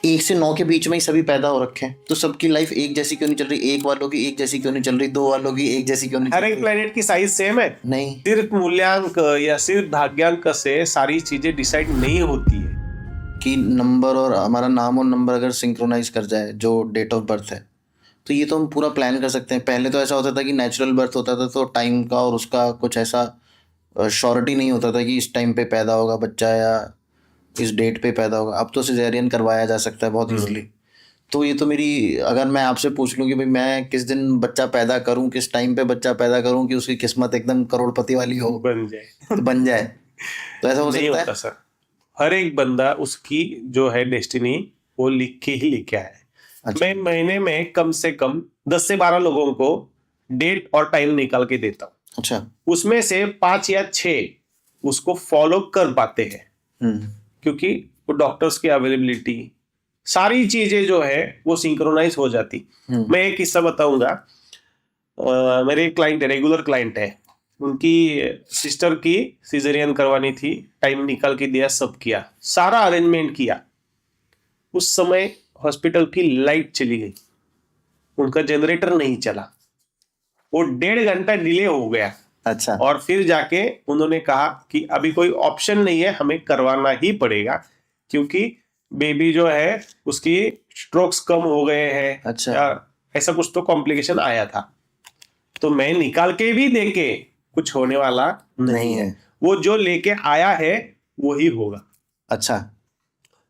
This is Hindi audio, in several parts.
1 से 9 के बीच में ही सभी पैदा हो रखे हैं, तो सबकी लाइफ एक जैसी क्यों नहीं चल रही? एक वालों की एक जैसी क्यों नहीं चल रही? 2 वालों की एक जैसी क्यों नहीं हर चल एक रही? प्लेनेट की साइज सेम है? नहीं। सिर्फ मूल्यांक या सिर्फ भाग्यांक से सारी चीजें डिसाइड नहीं होती है। कि नंबर और हमारा नाम और नंबर अगर सिंक्रोनाइज कर जाए जो डेट ऑफ बर्थ है, तो ये तो हम पूरा प्लान कर सकते हैं। पहले तो ऐसा होता था कि नेचुरल बर्थ होता था, तो टाइम का और उसका कुछ ऐसा श्योरिटी नहीं होता था कि इस टाइम पे पैदा होगा बच्चा या इस डेट पे पैदा होगा। अब तो सिजेरियन करवाया जा सकता है बहुत इजीली। तो ये तो मेरी, अगर मैं आपसे पूछ लूँ कि भाई मैं किस दिन बच्चा पैदा करूँ, किस टाइम पे बच्चा पैदा करूँ कि उसकी किस्मत एकदम करोड़पति वाली हो, बन जाए तो बन जाए, तो ऐसा हो नहीं सकता होता है? सर। हर एक बंदा उसकी जो है डेस्टिनी वो लिख के ही लेके आया है। अच्छा। मैं महीने में कम से कम 10 से 12 लोगों को डेट और टाइम निकाल के देता हूँ। अच्छा। उसमें से 5 या 6 उसको फॉलो कर पाते हैं, क्योंकि वो डॉक्टर्स की अवेलेबिलिटी, सारी चीजें जो है वो सिंक्रोनाइज हो जाती। मैं एक किस्सा बताऊंगा। मेरे एक क्लाइंट है, रेगुलर क्लाइंट है, उनकी सिस्टर की सिजेरियन करवानी थी, टाइम निकाल के दिया, सब किया, सारा अरेंजमेंट किया। उस समय हॉस्पिटल की लाइट चली गई, उनका जनरेटर नहीं चला, वो 1.5 घंटा डिले हो गया। अच्छा। और फिर जाके उन्होंने कहा कि अभी कोई ऑप्शन नहीं है, हमें करवाना ही पड़ेगा, क्योंकि बेबी जो है उसकी स्ट्रोक्स कम हो गए हैं। अच्छा। या ऐसा कुछ तो कॉम्प्लिकेशन आया था। तो मैं निकाल के भी देके कुछ होने वाला नहीं है, वो जो लेके आया है वही होगा। अच्छा।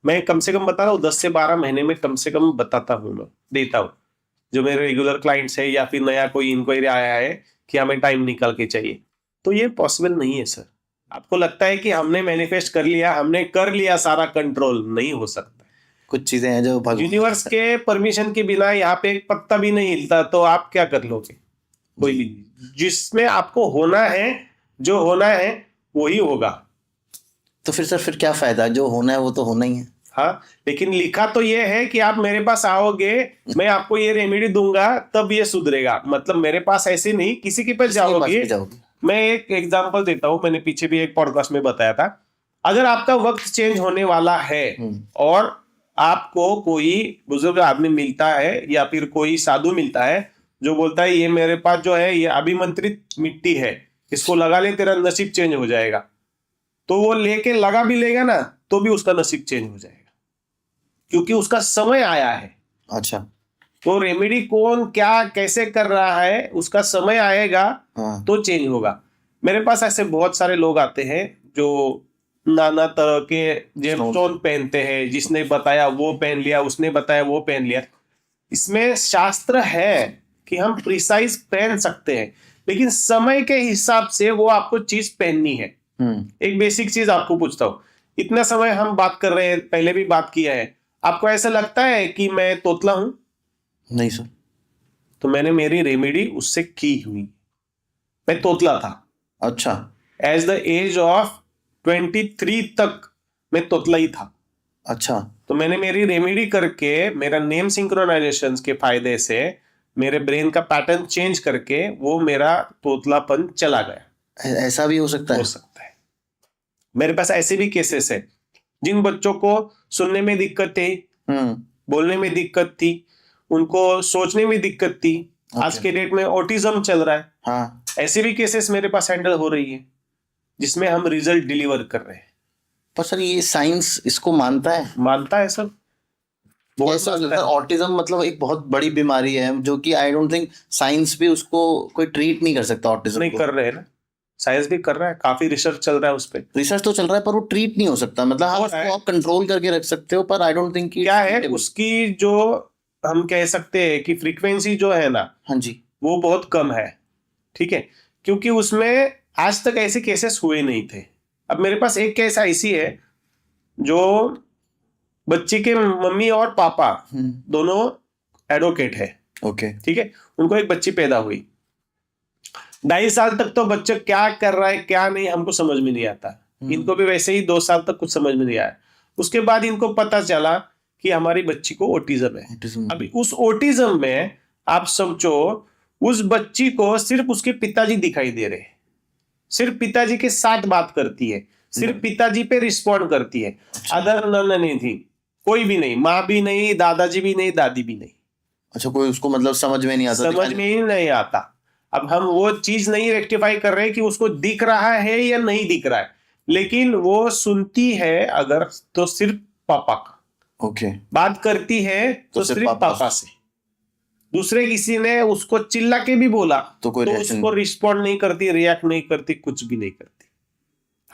मैं कम से कम बता रहा हूँ 10 से 12 महीने में कम से कम बताता हूँ, मैं देता हूँ। जो मेरे रेगुलर क्लाइंट्स है या फिर नया कोई इंक्वायरी आया है कि हमें टाइम निकाल के चाहिए, तो ये पॉसिबल नहीं है सर। आपको लगता है कि हमने मैनिफेस्ट कर लिया, हमने कर लिया सारा, कंट्रोल नहीं हो सकता। कुछ चीजें हैं जो यूनिवर्स के परमिशन के बिना यहाँ पे एक पत्ता भी नहीं हिलता, तो आप क्या कर लोगे? कोई भी जिसमें आपको होना है, जो होना है वही होगा। तो फिर सर फिर क्या फायदा? जो होना है वो तो होना ही है। हाँ, लेकिन लिखा तो ये है कि आप मेरे पास आओगे, मैं आपको ये रेमेडी दूंगा, तब ये सुधरेगा। मतलब मेरे पास ऐसे नहीं, किसी के पास जाओगे। मैं एक एग्जांपल देता हूँ, मैंने पीछे भी एक पॉडकास्ट में बताया था। अगर आपका वक्त चेंज होने वाला है और आपको कोई बुजुर्ग आदमी मिलता है या फिर कोई साधु मिलता है जो बोलता है ये मेरे पास जो है ये अभिमंत्रित मिट्टी है, इसको लगा ले, तेरा नसीब चेंज हो जाएगा, तो वो लेके लगा भी लेगा ना, तो भी उसका नसीब चेंज हो जाएगा, क्योंकि उसका समय आया है। अच्छा। तो रेमेडी कौन क्या कैसे कर रहा है, उसका समय आएगा तो चेंज होगा। मेरे पास ऐसे बहुत सारे लोग आते हैं जो नाना तरह के जेमस्टोन पहनते हैं, जिसने बताया वो पहन लिया, उसने बताया वो पहन लिया। इसमें शास्त्र है कि हम प्रिसाइज पहन सकते हैं, लेकिन समय के हिसाब से वो आपको चीज पहननी है। एक बेसिक चीज आपको पूछता हूँ, इतना समय हम बात कर रहे हैं, पहले भी बात किया है, आपको ऐसा लगता है कि मैं तोतला हूं? नहीं सर। तो मैंने मेरी रेमेडी उससे की हुई, मैं तोतला था। अच्छा। एज द एज ऑफ 23 तक मैं तोतला ही था। अच्छा। तो मैंने मेरी रेमेडी करके, मेरा नेम सिंक्रोनाइजेशन के फायदे से मेरे ब्रेन का पैटर्न चेंज करके वो मेरा तोतलापन चला गया। ऐसा भी हो सकता है? हो सकता है। मेरे पास ऐसे भी केसेस है, जिन बच्चों को सुनने में दिक्कत थी, बोलने में दिक्कत थी, उनको सोचने में दिक्कत थी। आज के डेट में ऑटिज्म चल रहा है। हाँ। ऐसे भी केसेस मेरे पास हैंडल हो रही है, जिसमें हम रिजल्ट डिलीवर कर रहे हैं। पर सर ये साइंस इसको मानता है? मानता है सर, बहुत मानता है। ऑटिज्म मतलब एक बहुत बड़ी बीमारी है जो कि आई डोंट थिंक साइंस भी उसको कोई ट्रीट नहीं कर सकता। ऑटिज्म नहीं कर रहे हैं ना, साइंस भी कर रहा है, काफी रिसर्च चल रहा है उस पर। रिसर्च तो चल रहा है पर वो ट्रीट नहीं हो सकता। मतलब आप कंट्रोल करके रख सकते हो, पर आई डोंट थिंक क्या है उसकी, जो हम कह सकते हैं कि फ्रीक्वेंसी जो है ना, हाँ जी, वो बहुत कम है। ठीक है, क्योंकि उसमें आज तक ऐसे केसेस हुए नहीं थे। अब मेरे पास एक केस ऐसी है जो बच्ची के मम्मी और पापा दोनों एडवोकेट है। ओके। ठीक है, उनको एक बच्ची पैदा हुई, 2.5 साल तक तो बच्चा क्या कर रहा है क्या नहीं हमको समझ में नहीं आता। इनको भी वैसे ही 2 साल तक कुछ समझ में नहीं आया। उसके बाद इनको पता चला कि हमारी बच्ची को ओटिज्म है। अभी उस ओटिज्म में आप समझो, उस बच्ची को सिर्फ उसके पिताजी दिखाई दे रहे हैं, सिर्फ पिताजी के साथ बात करती है, सिर्फ पिताजी पे रिस्पॉन्ड करती है, अदर नन नहीं थी। कोई भी नहीं, माँ भी नहीं, दादाजी भी नहीं, दादी भी नहीं, अच्छा, कोई उसको मतलब समझ में नहीं आता, समझ में ही नहीं आता। अब हम वो चीज नहीं रेक्टिफाई कर रहे कि उसको दिख रहा है या नहीं दिख रहा है, लेकिन वो सुनती है अगर तो सिर्फ पापा का, ओके, बात करती है तो सिर्फ सिर्फ पापा पापा से। दूसरे किसी ने उसको चिल्ला के भी बोला तो कोई तो reaction उसको रिस्पॉन्ड नहीं करती, रिएक्ट नहीं करती, कुछ भी नहीं करती।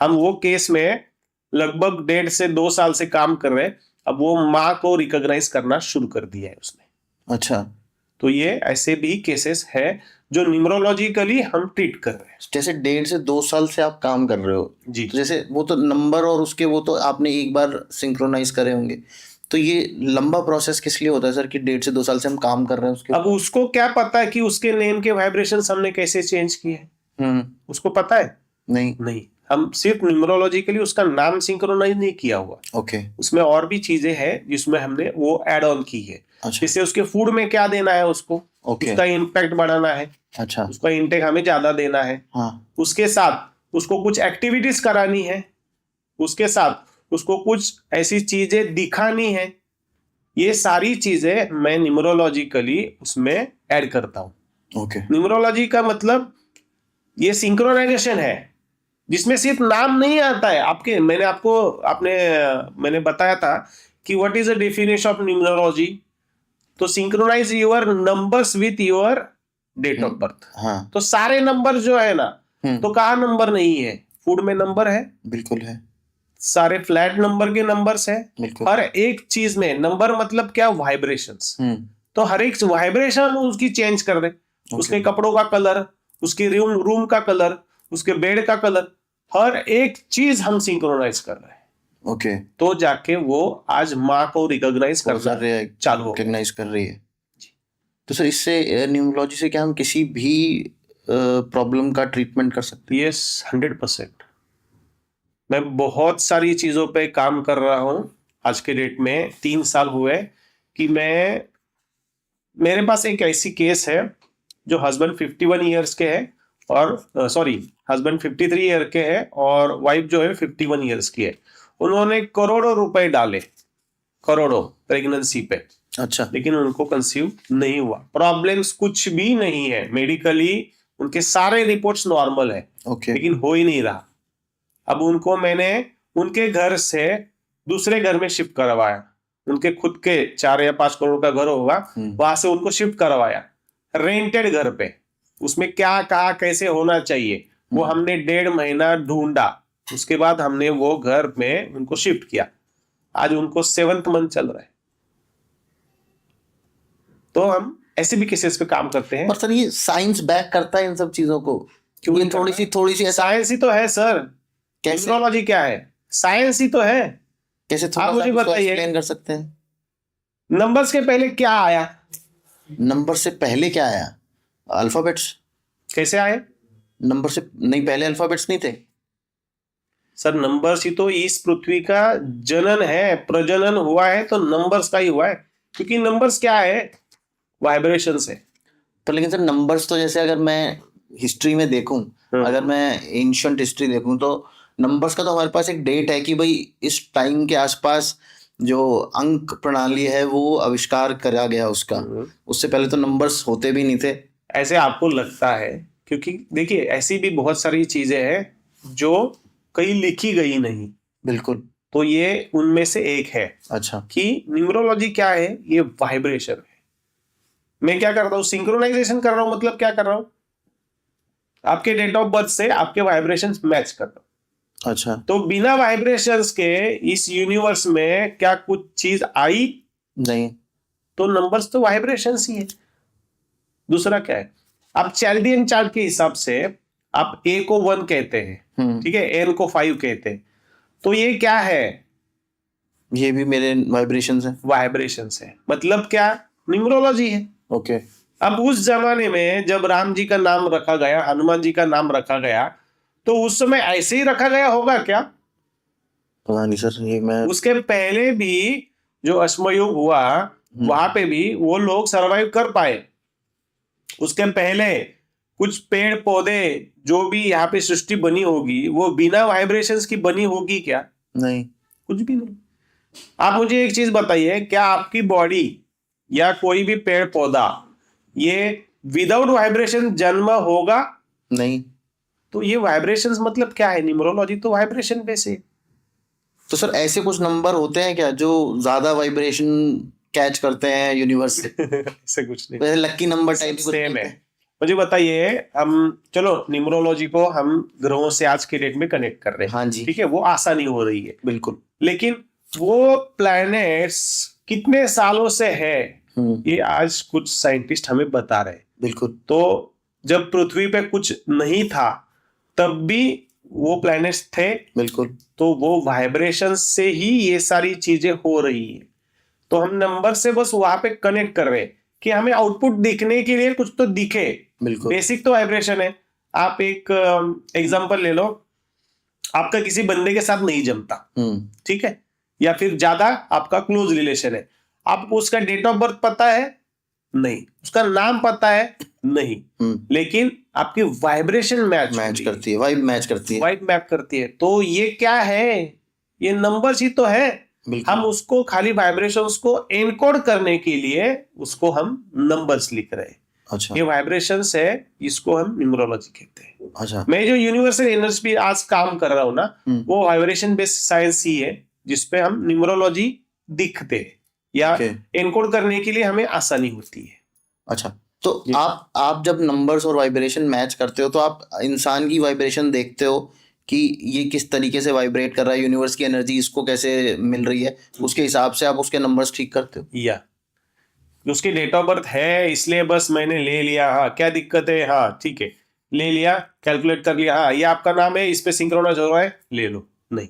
हम वो केस में लगभग 1.5 से 2 साल से काम कर रहे हैं। अब वो माँ को रिकॉग्नाइज करना शुरू कर दिया है उसने। अच्छा, तो ये ऐसे भी केसेस है जो न्यूमरोलॉजिकली हम ट्रीट कर रहे हैं। जैसे 1.5 से 2 साल से आप काम कर रहे हो जी। तो जैसे वो तो नंबर और उसके वो तो आपने एक बार सिंक्रोनाइज करे होंगे, तो ये लंबा प्रोसेस किस लिए होता है सर कि 1.5 से 2 साल से हम काम कर रहे हैं उसके अब उसको क्या पता है कि उसके नेम के वाइब्रेशंस हमने कैसे चेंज किए हैं? उसको पता है? नहीं, हम सिर्फ न्यूमरोलॉजिकली उसका नाम सिंक्रोनाइज नहीं किया हुआ, ओके, उसमें और भी चीजें हैं जिसमें हमने वो ऐड ऑन की है। अच्छा, जैसे उसके फूड में क्या देना है उसको, ओके, उसका इम्पैक्ट बढ़ाना है, अच्छा, उसका इंटेक हमें ज्यादा देना है, हाँ, उसके साथ उसको कुछ एक्टिविटीज करानी है, उसके साथ उसको कुछ ऐसी चीजें दिखानी है। ये सारी चीजें मैं न्यूमरोलॉजिकली उसमें ऐड करता हूँ। ओके, न्यूमरोलॉजी का मतलब ये सिंक्रोनाइजेशन है जिसमें सिर्फ नाम नहीं आता है आपके। मैंने बताया था कि what is the definition of numerology. तो synchronise your numbers with your date of birth. हाँ, तो सारे नंबर जो है ना, तो कहाँ नंबर नहीं है? फूड में नंबर है, बिल्कुल है, सारे फ्लैट नंबर के नंबर्स है, बिल्कुल, हर एक चीज में नंबर मतलब क्या? वाइब्रेशंस। तो हर एक वाइब्रेशन उसकी चेंज कर दे, उसके कपड़ों का कलर, उसके रूम का कलर, उसके बेड का कलर, हर एक चीज हम सिंक्रोनाइज कर रहे हैं। ओके, तो जाके वो आज माँ को रिकॉग्नाइज करना चालू हो गया। रिकॉग्नाइज कर रही है। तो सर इससे न्यूमरोलॉजी से क्या हम किसी भी प्रॉब्लम का ट्रीटमेंट कर सकते हैं? यस, 100%। मैं बहुत सारी चीजों पे काम कर रहा हूँ आज के डेट में। 3 साल हुए कि मेरे पास एक ऐसी केस है जो हस्बैंड 51 ईयर्स के है और हस्बैंड 53 ईयर के है और वाइफ जो है 51 ईयर्स की है। उन्होंने करोड़ों रुपए डाले, करोड़ों, प्रेगनेंसी पे, अच्छा, लेकिन उनको कंसीव नहीं हुआ। प्रॉब्लम्स कुछ भी नहीं है, मेडिकली उनके सारे रिपोर्ट्स नॉर्मल है, ओके, लेकिन हो ही नहीं रहा। अब उनको मैंने उनके घर से दूसरे घर में शिफ्ट करवाया। उनके खुद के 4 या 5 करोड़ का घर होगा, वहां से उनको शिफ्ट करवाया रेंटेड घर पे। उसमें क्या कहा कैसे होना चाहिए वो हमने 1.5 महीना ढूंढा। उसके बाद हमने वो घर में उनको शिफ्ट किया। आज उनको 7th मंथ चल रहा है। तो हम ऐसे भी केसेस पे काम करते हैं। पर सर ये साइंस बैक करता है इन सब चीजों को? क्यों? ये थोड़ी सी ऐसा साइंस ही तो है सर। कैसे? न्यूमरोलॉजी क्या है? साइंस ही तो है। कैसे थोड़ा आप मुझे बताइए, एक्सप्लेन कर सकते हैं? नंबर्स के पहले क्या आया? नंबर से पहले क्या आया? अल्फाबेट्स। कैसे आए? नंबर से नहीं, पहले अल्फाबेट्स नहीं थे सर नंबर्स ही तो इस पृथ्वी का जनन है, प्रजनन हुआ है तो नंबर्स का ही हुआ है। क्योंकि नंबर्स क्या है? वाइब्रेशंस है। तो लेकिन सर नंबर्स तो जैसे अगर मैं हिस्ट्री में देखूं, अगर मैं एंशिएंट हिस्ट्री देखूं तो नंबर्स का तो हमारे पास एक डेट है कि भाई इस टाइम के आसपास जो अंक प्रणाली है वो आविष्कार करा गया उसका। उससे पहले तो नंबर्स होते भी नहीं थे। ऐसे आपको लगता है, क्योंकि देखिए ऐसी भी बहुत सारी चीजें हैं जो कहीं लिखी गई नहीं। बिल्कुल। तो ये उनमें से एक है। अच्छा, कि न्यूमरोलॉजी क्या है? ये वाइब्रेशन है। मैं क्या करता हूँ? सिंक्रोनाइजेशन कर रहा हूँ। मतलब क्या कर रहा हूँ? आपके डेट ऑफ बर्थ से आपके वाइब्रेशंस मैच कर रहा हूँ। अच्छा, तो बिना वाइब्रेशंस के इस यूनिवर्स में क्या कुछ चीज आई? नहीं। तो नंबर्स तो वाइब्रेशंस ही है। दूसरा क्या है? आप चैल्डियन चार्ट के हिसाब से आप ए को 1 कहते हैं, ठीक है, एन को 5 कहते हैं। तो ये क्या है? ये भी मेरे वाइब्रेशंस हैं। वाइब्रेशंस है। मतलब क्या? न्यूमरोलॉजी है। ओके। अब उस जमाने में जब राम जी का नाम रखा गया, हनुमान जी का नाम रखा गया, तो उस समय ऐसे ही रखा गया होगा क्या? पता नहीं सर, ये मैं उसके पहले भी जो अश्मयुग हुआ वहां पे भी वो लोग सरवाइव कर पाए। उसके पहले कुछ पेड़ पौधे जो भी यहाँ पे सृष्टि बनी होगी वो बिना वाइब्रेशंस की बनी होगी क्या? नहीं। कुछ भी नहीं। आप मुझे एक चीज बताइए, क्या आपकी बॉडी या कोई भी पेड़ पौधा ये विदाउट वाइब्रेशन जन्म होगा? नहीं। तो ये वाइब्रेशंस मतलब क्या है? न्यूमरोलॉजी तो वाइब्रेशन बेस है। तो सर ऐसे कुछ नंबर होते हैं क्या जो ज्यादा वाइब्रेशन कैच करते हैं यूनिवर्स से? ऐसे कुछ नहीं, वैसे लक्की नंबर टाइप कुछ सेम नहीं है। मुझे बताइए, हम चलो न्यूमरोलॉजी को हम ग्रहों से आज के डेट में कनेक्ट कर रहे हैं, हाँ जी। ठीक है, वो आसानी हो रही है बिल्कुल। लेकिन वो प्लैनेट्स कितने सालों से है ये आज कुछ साइंटिस्ट हमें बता रहे हैं। बिल्कुल। तो जब पृथ्वी पे कुछ नहीं था तब भी वो प्लैनेट्स थे। बिल्कुल। तो वो वाइब्रेशन से ही ये सारी चीजें हो रही है। तो हम नंबर से बस वहां पे कनेक्ट कर रहे हैं कि हमें आउटपुट दिखने के लिए कुछ तो दिखे। बिल्कुल। बेसिक तो वाइब्रेशन है। आप एक एग्जांपल ले लो, आपका किसी बंदे के साथ नहीं जमता, ठीक है, या फिर ज्यादा आपका क्लोज रिलेशन है, आपको उसका डेट ऑफ बर्थ पता है? नहीं। उसका नाम पता है? नहीं। लेकिन आपकी वाइब्रेशन मैच करती है, वाइब मैच करती है, वाइब मैप करती है। तो ये क्या है? ये नंबर्स ही तो है। हम उसको खाली वाइब्रेशंस को एनकोड करने के लिए उसको हम नंबर्स लिख रहे हैं। अच्छा। ये वाइब्रेशंस है, इसको हम न्यूमरोलॉजी कहते हैं। अच्छा। मैं जो यूनिवर्सल एनर्जी पे आज काम कर रहा हूं ना, वो वाइब्रेशन बेस्ड साइंस ही है जिसपे हम न्यूमरोलॉजी दिखते हैं या एनकोड करने के लिए हमें आसानी होती है। अच्छा, तो आप जब नंबर्स और वाइब्रेशन मैच करते हो तो आप इंसान की वाइब्रेशन देखते हो कि ये किस तरीके से वाइब्रेट कर रहा है, यूनिवर्स की एनर्जी इसको कैसे मिल रही है, उसके हिसाब से आप उसके नंबर्स ठीक करते हो? या उसकी डेट ऑफ बर्थ है इसलिए बस मैंने ले लिया, हाँ क्या दिक्कत है, हाँ ठीक है ले लिया, कैलकुलेट कर लिया, हाँ ये आपका नाम है, इस पे सिंक्रोनाइज हो रहा है, ले लो। नहीं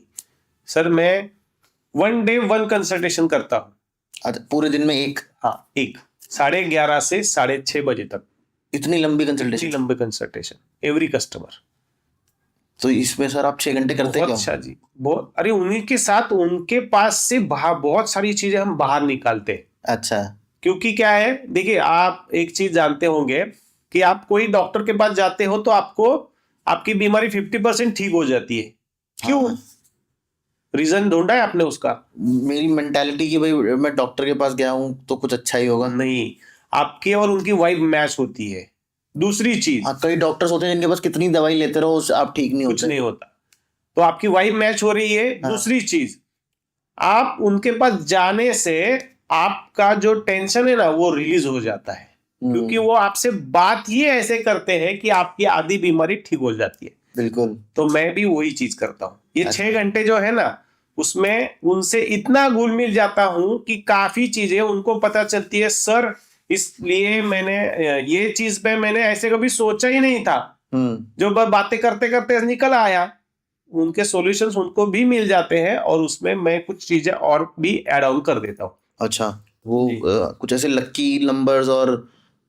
सर, मैं 1 डे 1 कंसल्टेशन करता हूँ। अच्छा, पूरे दिन में एक? हाँ, एक 11:30 से 6:30 बजे तक। इतनी लंबी कंसल्टेशन? इतनी लंबी कंसल्टेशन एवरी कस्टमर। तो इसमें सर आप 6 घंटे करते हैं? अच्छा जी, बहुत। अरे उन्हीं के साथ उनके पास से बहुत सारी चीजें हम बाहर निकालते हैं। अच्छा। क्योंकि क्या है, देखिए आप एक चीज जानते होंगे कि आप कोई डॉक्टर के पास जाते हो तो आपको आपकी बीमारी 50% ठीक हो जाती है। क्यों? रीजन ढूंढा है आपने उसका? मेरी मेंटालिटी की भाई मैं डॉक्टर के पास गया हूं तो कुछ अच्छा ही होगा। नहीं, आपके और उनकी वाइब मैच होती है। दूसरी चीज, कई डॉक्टर्स होते हैं जिनके पास कितनी दवाई लेते रहो आप ठीक नहीं होते। कुछ नहीं होता, तो आपकी वाइब मैच हो रही है। दूसरी चीज, आप उनके पास जाने से आपका जो टेंशन है ना वो रिलीज हो जाता है, क्योंकि वो आपसे बात ही ऐसे करते हैं कि आपकी आधी बीमारी ठीक हो जाती है। बिल्कुल। तो मैं भी वही चीज करता हूँ। ये 6 घंटे जो है ना, उसमें उनसे इतना घुल मिल जाता हूं कि काफी चीजें उनको पता चलती है। सर इसलिए मैंने ये चीज पे मैंने ऐसे कभी सोचा ही नहीं था, जो बातें करते करते निकल आया। उनके सॉल्यूशंस उनको भी मिल जाते हैं और उसमें मैं कुछ चीजें और भी ऐड ऑन कर देता हूँ। अच्छा, वो कुछ ऐसे लक्की नंबर्स और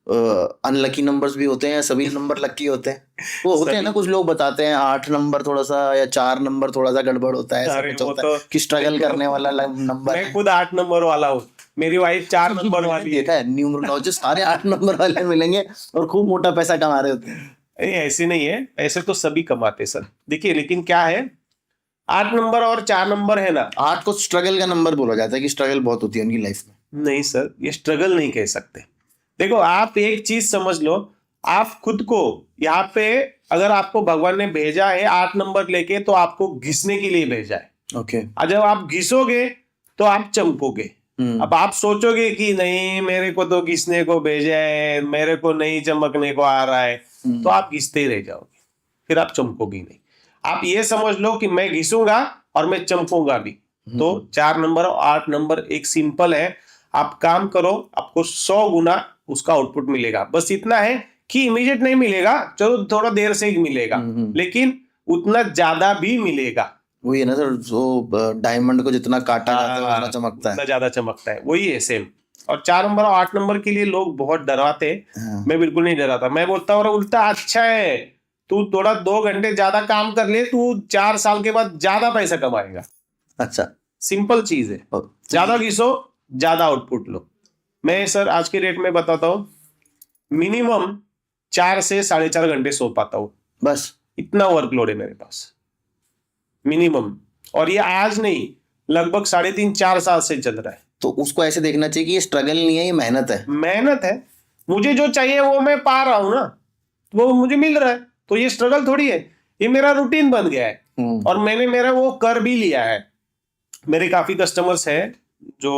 अनलकी नंबर्स भी होते हैं? सभी नंबर लक्की होते हैं? वो होते हैं ना, कुछ लोग बताते हैं 8 नंबर थोड़ा सा या 4 नंबर थोड़ा सा गड़बड़ होता है, ऐसा कुछ होता है कि स्ट्रगल करने वाला नंबर। मैं खुद 8 नंबर वाला हूँ, मेरी वाइफ 4 नंबर वाली है। देखा है, न्यूमरोलॉजिस्ट सारे 8 नंबर वाले मिलेंगे और खूब मोटा पैसा कमा रहे होते हैं। ऐसे नहीं है, ऐसे तो सभी कमाते सर। देखिए लेकिन क्या है, 8 नंबर और 4 नंबर है ना, 8 को स्ट्रगल का नंबर बोला जाता है कि स्ट्रगल बहुत होती है उनकी लाइफ में। नहीं सर, ये स्ट्रगल नहीं कह सकते। देखो आप एक चीज समझ लो, आप खुद को यहाँ पे अगर आपको भगवान ने भेजा है 8 नंबर लेके, तो आपको घिसने के लिए भेजा है। ओके। जब आप घिसोगे तो आप चमकोगे। अब आप सोचोगे कि नहीं मेरे को तो घिसने को भेजा है, मेरे को नहीं चमकने को आ रहा है, तो आप घिसते ही रह जाओगे, फिर आप चमकोगे नहीं। आप ये समझ लो कि मैं घिसूंगा और मैं चमकूंगा भी। तो 4 नंबर और 8 नंबर एक सिंपल है, आप काम करो, आपको 100 गुना उसका आउटपुट मिलेगा। बस इतना है कि इमीडिएट नहीं मिलेगा, चलो थोड़ा देर से ही मिलेगा, लेकिन उतना ज्यादा भी मिलेगा। वही है ना सर, जो डायमंड को जितना काटा जाता है उतना चमकता है, उतना ज्यादा चमकता है, वही है सेम। और 4 नंबर और 8 नंबर के लिए लोग बहुत डराते हैं। मैं बिल्कुल नहीं डराता, मैं बोलता हूँ उल्टा अच्छा है, तू थोड़ा 2 घंटे ज्यादा काम कर ले, तू 4 साल के बाद ज्यादा पैसा कमाएगा। अच्छा, सिंपल चीज है, ज्यादा घिसो ज्यादा आउटपुट लो। मैं सर आज के रेट में बताता हूँ, मिनिमम 4 से 4.5 घंटे सो पाता हूँ, बस इतना वर्कलोड है मेरे पास मिनिमम। और ये आज नहीं, लगभग 3.5-4 साल से चल रहा है। तो उसको ऐसे देखना चाहिए कि ये स्ट्रगल नहीं है, ये मेहनत है। मेहनत है, मुझे जो चाहिए वो मैं पा रहा हूँ ना, वो मुझे मिल रहा है, तो ये स्ट्रगल थोड़ी है, ये मेरा रूटीन बन गया है और मैंने मेरा वो कर भी लिया है। मेरे काफी कस्टमर्स हैं जो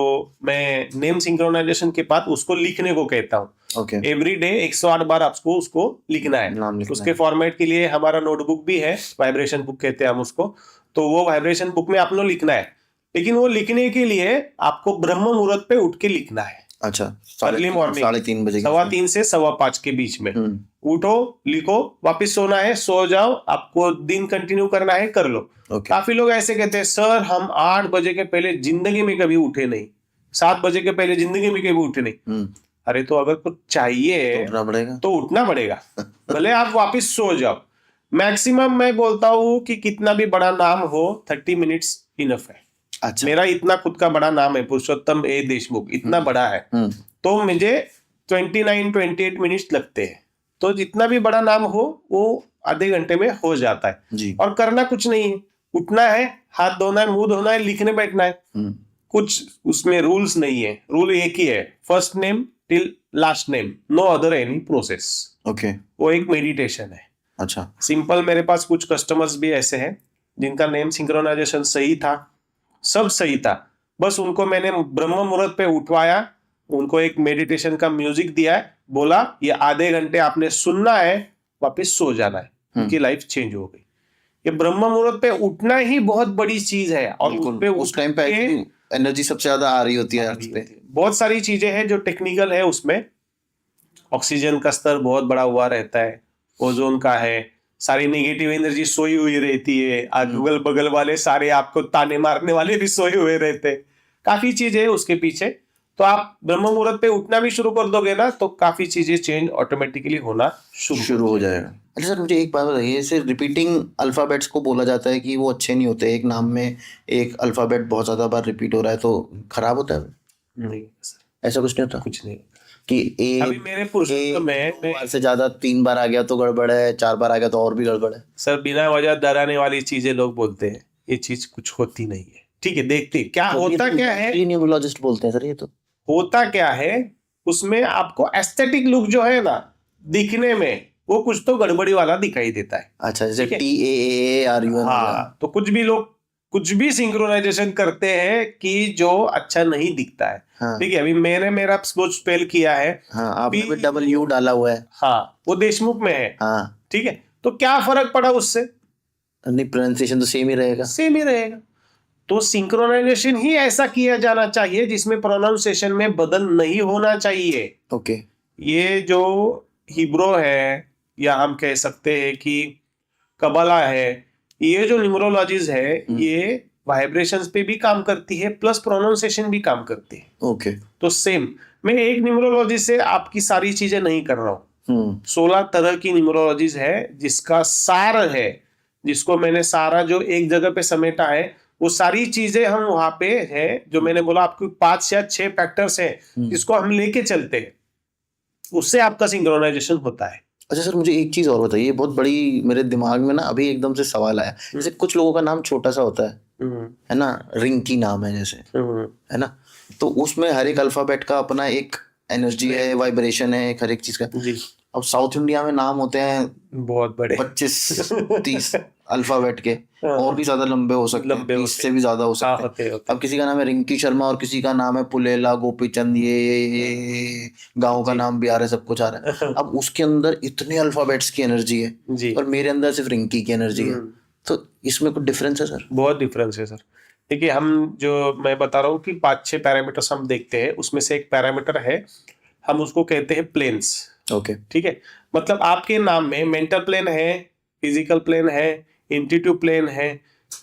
मैं नेम सिंक्रोनाइजेशन के बाद उसको लिखने को कहता हूँ। ओके। एवरी डे 108 बार आपको उसको लिखना है। नाम लिखना उसके है। फॉर्मेट के लिए हमारा नोटबुक भी है, वाइब्रेशन बुक कहते हैं हम उसको। तो वो वाइब्रेशन बुक में आपको लिखना है, लेकिन वो लिखने के लिए आपको ब्रह्म मुहूर्त पे उठ के लिखना है। अच्छा, अर्ली मॉर्निंग 3:30 बजे, 3:15 से 5:15 के बीच में उठो, लिखो, वापस सोना है, सो जाओ, आपको दिन कंटिन्यू करना है, कर लो। काफी लोग ऐसे कहते हैं, सर हम 8 बजे के पहले जिंदगी में कभी उठे नहीं, 7 बजे के पहले जिंदगी में कभी उठे नहीं। अरे तो अगर कुछ चाहिए तो उठना पड़ेगा भले आप वापस सो जाओ। मैक्सिमम मैं बोलता हूँ कि कितना भी बड़ा नाम हो 30 मिनट्स इनफ है। अच्छा। मेरा इतना खुद का बड़ा नाम है, पुरुषोत्तम ए देशमुख, इतना बड़ा है, तो मुझे 29-28 मिनट्स लगते हैं। तो जितना भी बड़ा नाम हो वो आधे घंटे में हो जाता है जी। और करना कुछ नहीं है, उठना है, हाथ धोना है, मुंह धोना है, लिखने बैठना है। कुछ उसमें रूल्स नहीं है, रूल एक ही है, first name till last name, no other any process. Okay. वो एक मेडिटेशन है। अच्छा। सिंपल, मेरे पास कुछ कस्टमर्स भी ऐसे हैं जिनका नेम सिंक्रोनाइजेशन सही था, सब सही था, बस उनको मैंने ब्रह्म मुहूर्त पे उठवाया, उनको एक मेडिटेशन का म्यूजिक दिया है, बोला ये आधे घंटे आपने सुनना है, वापस सो जाना है, उनकी लाइफ चेंज हो गई। ये ब्रह्म मुहूर्त पे उठना ही बहुत बड़ी चीज है और उस टाइम पे एनर्जी सबसे ज्यादा आ रही होती है। बहुत सारी चीजें हैं जो टेक्निकल है, उसमें ऑक्सीजन का स्तर बहुत बड़ा हुआ रहता है, ओजोन का है, सारी नेगेटिव एनर्जी सोई हुई रहती है, अगल बगल वाले सारे आपको ताने मारने वाले भी सोए हुए रहते हैं, काफी चीजें है उसके पीछे। तो आप ब्रह्म मुहूर्त पे उठना भी शुरू कर दोगे ना, तो काफी चीजें चेंज ऑटोमेटिकली होना शुरू हो जाएगा। अच्छा सर, मुझे एक बात बताइए, जैसे रिपीटिंग अल्फाबेट्स को बोला जाता है कि वो अच्छे नहीं होते, एक नाम में एक अल्फाबेट बहुत ज्यादा बार रिपीट हो रहा है तो खराब होता है? नहीं सर, ऐसा कुछ नहीं होता। कुछ नहीं कि अभी मेरे पुरुषोत्तम में से ज्यादा 3 बार आ गया तो गड़बड़ है, 4 बार आ गया तो और भी गड़बड़ है। सर बिना वजह डराने वाली चीजें लोग बोलते हैं, ये चीज कुछ होती नहीं है। ठीक है, देखते क्या होता क्या है, न्यूरोलॉजिस्ट बोलते हैं सर ये तो। होता क्या है उसमें, आपको एस्थेटिक लुक जो है ना दिखने में, वो कुछ तो गड़बड़ी वाला दिखाई देता है। अच्छा, जैसे TAAARUN। हाँ, तो कुछ भी लोग कुछ भी सिंक्रोनाइजेशन करते हैं कि जो अच्छा नहीं दिखता है। हाँ। ठीक है, अभी मैंने मेरा स्पेल किया है, हाँ, आपने भी W डाला हुआ है। हाँ, वो देशमुख में है। हाँ। ठीक है, तो क्या फर्क पड़ा उससे? नहीं, प्रोनाउंसिएशन तो सेम ही रहेगा। सेम ही रहेगा। तो सिंक्रोनाइजेशन ही ऐसा किया जाना चाहिए जिसमें प्रोनाउंसिएशन में बदल नहीं होना चाहिए। ओके। ये जो हिब्रो है, या हम कह सकते हैं कि कबला है, ये जो न्यूमरोलॉजीज है, ये वाइब्रेशंस पे भी काम करती है, प्लस प्रोनाउंसिएशन भी काम करती है। ओके। तो सेम, मैं एक न्यूमरोलॉजी से आपकी सारी चीजें नहीं कर रहा हूँ। 16 तरह की न्यूमरोलॉजीज है जिसका सार है, जिसको मैंने सारा जो एक जगह पे समेटा है, वो सारी चीजें हम वहां पे है, जो मैंने बोला आपको 5 या 6 फैक्टर्स है जिसको हम लेके चलते हैं, उससे आपका सिंक्रोनाइजेशन होता है। अच्छा सर, मुझे एक चीज और बताइए, बहुत बड़ी मेरे दिमाग में ना अभी एकदम से सवाल आया। जैसे कुछ लोगों का नाम छोटा सा होता है ना, रिंकी नाम है जैसे, है ना, तो उसमें हर एक अल्फाबेट का अपना एक एनर्जी है, वाइब्रेशन है, एक हर एक चीज का जी। अब साउथ इंडिया में नाम होते हैं बहुत बड़े, 25-30 अल्फाबेट के, और भी ज्यादा लंबे हो सकते हैं, 30 से भी ज्यादा हो सकते हैं। अब किसी का नाम है रिंकी शर्मा और किसी का नाम है पुलेला, गोपीचंद, ये गाँव का नाम भी आ रहा है, सब कुछ आ रहा है। अब उसके अंदर इतने अल्फाबेट्स की एनर्जी है और मेरे अंदर सिर्फ रिंकी की एनर्जी है, तो इसमें कुछ डिफरेंस है सर? बहुत डिफरेंस है सर। देखिए, हम जो मैं बता रहा हूँ कि 5-6 पैरामीटर्स हम देखते हैं, उसमें से एक पैरामीटर है, हम उसको कहते हैं प्लेन्स। ओके, ठीक है, मतलब आपके नाम में मेंटल प्लेन है, फिजिकल प्लेन है, इंट्यूटिव प्लेन है,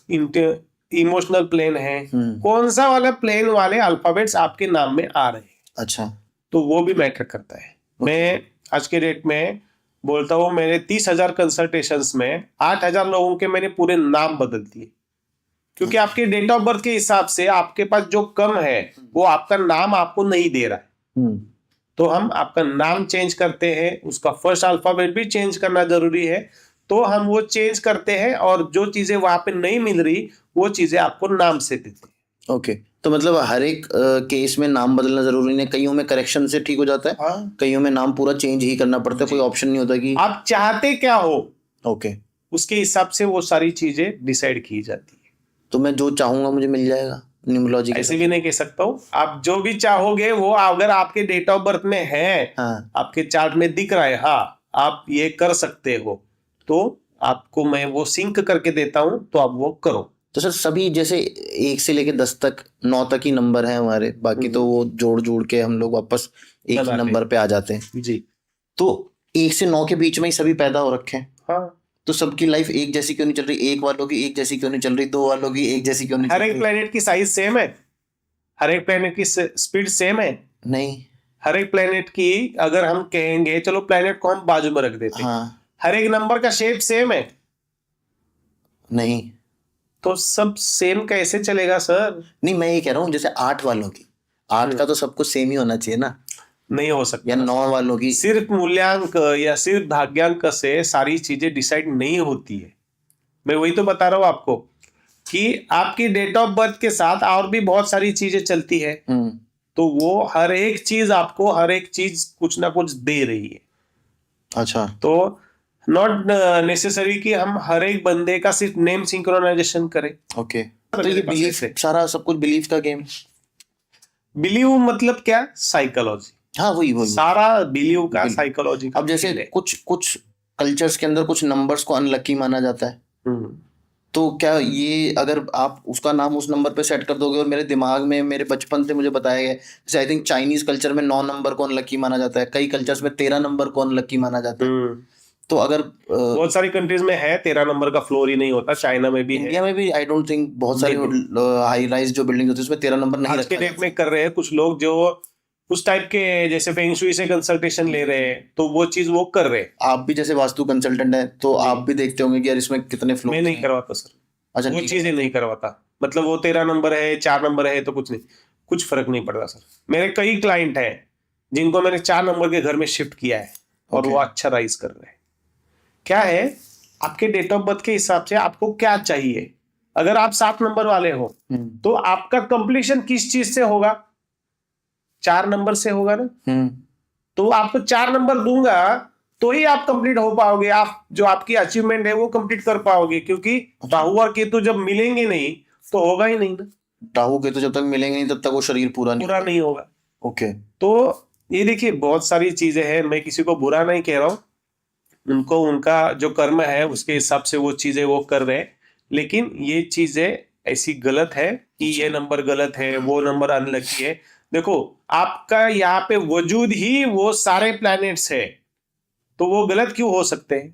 इमोशनल प्लेन है, कौन सा वाला प्लेन वाले अल्फाबेट्स आपके नाम में आ रहे हैं। अच्छा, तो वो भी मैटर करता है। मैं आज के डेट में बोलता हूँ, मैंने 30,000 कंसल्टेशंस में 8,000 लोगों के मैंने पूरे नाम बदल दिए, क्योंकि आपके डेट ऑफ बर्थ के हिसाब से आपके पास जो कम है वो आपका नाम आपको नहीं दे रहा है। तो हम आपका नाम चेंज करते हैं, उसका फर्स्ट अल्फाबेट भी चेंज करना जरूरी है, तो हम वो चेंज करते हैं और जो चीजें वहां पे नहीं मिल रही वो चीजें आपको नाम से देते हैं। ओके, तो मतलब हर एक केस में नाम बदलना जरूरी नहीं, कईयों में करेक्शन से ठीक हो जाता है, हाँ। कईयों में नाम पूरा चेंज ही करना पड़ता है, कोई ऑप्शन नहीं होता कि आप चाहते क्या हो ओके, उसके हिसाब से वो सारी चीजें डिसाइड की जाती है। तो मैं जो चाहूंगा मुझे मिल जाएगा न्यूमरोलॉजी के ऐसे भी नहीं कह सकता हूँ, आप जो भी चाहोगे वो अगर आपके डेट ऑफ बर्थ में है, हाँ, आपके चार्ट में दिख रहा है, हाँ आप ये कर सकते हो, तो आपको मैं वो सिंक करके देता हूँ, तो आप वो करो। तो सर सभी जैसे 1 से लेके 10 तक 9 तक ही नंबर है हमारे, बाकी तो वो जोड़ जोड़ के हम लोग वापस एक ही बनाते नंबर पे आ जाते हैं। जी। तो 1 से 9 के बीच में ही सभी पैदा हो रखे हैं, हाँ, तो सबकी लाइफ एक जैसी क्यों नहीं चल रही? एक वालों की एक जैसी क्यों नहीं चल रही? 2 वालों की एक जैसी क्यों नहीं हर चल एक रही? प्लेनेट की साइज सेम है, हर एक प्लेनेट की स्पीड सेम है, नहीं। हर एक प्लेनेट की, अगर हम कहेंगे चलो प्लेनेट को हम बाजू में रख देते, हाँ। हर एक नंबर का शेप सेम है, नहीं तो सब सेम कैसे चलेगा सर? नहीं, मैं ये कह रहा हूँ जैसे 8 वालों की, 8 का तो सब कुछ सेम ही होना चाहिए ना, नहीं हो या सकता। 9 वालों की। सिर्फ मूल्यांक या सिर्फ भाग्यांक से सारी चीजें डिसाइड नहीं होती है। मैं वही तो बता रहा हूँ आपको कि आपकी डेट ऑफ बर्थ के साथ और भी बहुत सारी चीजें चलती है, तो वो हर एक चीज आपको हर एक चीज कुछ ना कुछ दे रही है। अच्छा, तो नॉट नेसेसरी कि हम हर एक बंदे का सिर्फ नेम सिंक्रोनाइजेशन करें। ओके, तो ये बिलीफ, सारा सब कुछ बिलीफ का गेम। बिलीव मतलब क्या? साइकोलॉजी। हाँ, वही वही सारा बिलीव का साइकोलॉजी का अब जैसे खेल है। कुछ कुछ कल्चर्स के अंदर कुछ नंबर्स को अनलकी माना जाता है, तो क्या ये अगर आप उसका नाम उस नंबर पे सेट कर दोगे, और मेरे दिमाग में मेरे बचपन से मुझे बताया गया है, जैसे आई थिंक चाइनीज कल्चर में 9 नंबर को अनलकी माना जाता है, कई कल्चर्स में 13 नंबर को अनलकी माना जाता है। तो अगर बहुत सारी कंट्रीज में है 13 नंबर का फ्लोर ही नहीं होता, चाइना में भी है, इंडिया में भी आई डोंट थिंक, बहुत सारी हाई राइज जो बिल्डिंग होती है उसमें 13 नंबर नहीं आज के रखा डेट में कर रहे हैं कुछ लोग जो उस टाइप के, जैसे फेंग शुई से कंसल्टेशन ले रहे हैं, तो वो चीज वो कर रहे हैं। आप भी जैसे वास्तु कंसल्टेंट हैं, तो आप भी देखते होंगे कि यार इसमें कितने फ्लोर मैं नहीं करवाता सर, अच्छा, वो ठीक चीजें नहीं करवाता। मतलब वो 13 नंबर है, 4 नंबर है, तो कुछ नहीं, कुछ फर्क नहीं पड़ता सर। मेरे कई क्लाइंट हैं जिनको मैंने 4 नंबर के घर में शिफ्ट किया है, और Okay. वो अच्छा राइज कर रहे हैं। क्या है, आपके डेट ऑफ बर्थ के हिसाब से आपको क्या चाहिए। अगर आप 7 नंबर वाले हो, तो आपका कंप्लीशन किस चीज से होगा? 4 नंबर से होगा ना। तो आपको 4 नंबर दूंगा तो ही आप कंप्लीट हो पाओगे, आप जो आपकी अचीवमेंट है वो कंप्लीट कर पाओगे, क्योंकि राहु और केतु जब मिलेंगे नहीं तो होगा ही नहीं ना। राहु केतु जब तक मिलेंगे नहीं तब तक वो शरीर पूरा नहीं होगा। ओके, तो ये देखिए बहुत सारी चीजें हैं, मैं किसी को बुरा नहीं कह रहा हूँ, उनको उनका जो कर्म है उसके हिसाब से वो चीजें वो कर रहे हैं, लेकिन ये चीजें ऐसी गलत है कि ये नंबर गलत है, वो नंबर अनलकी है। देखो आपका यहाँ पे वजूद ही वो सारे प्लैनेट्स है, तो वो गलत क्यों हो सकते हैं?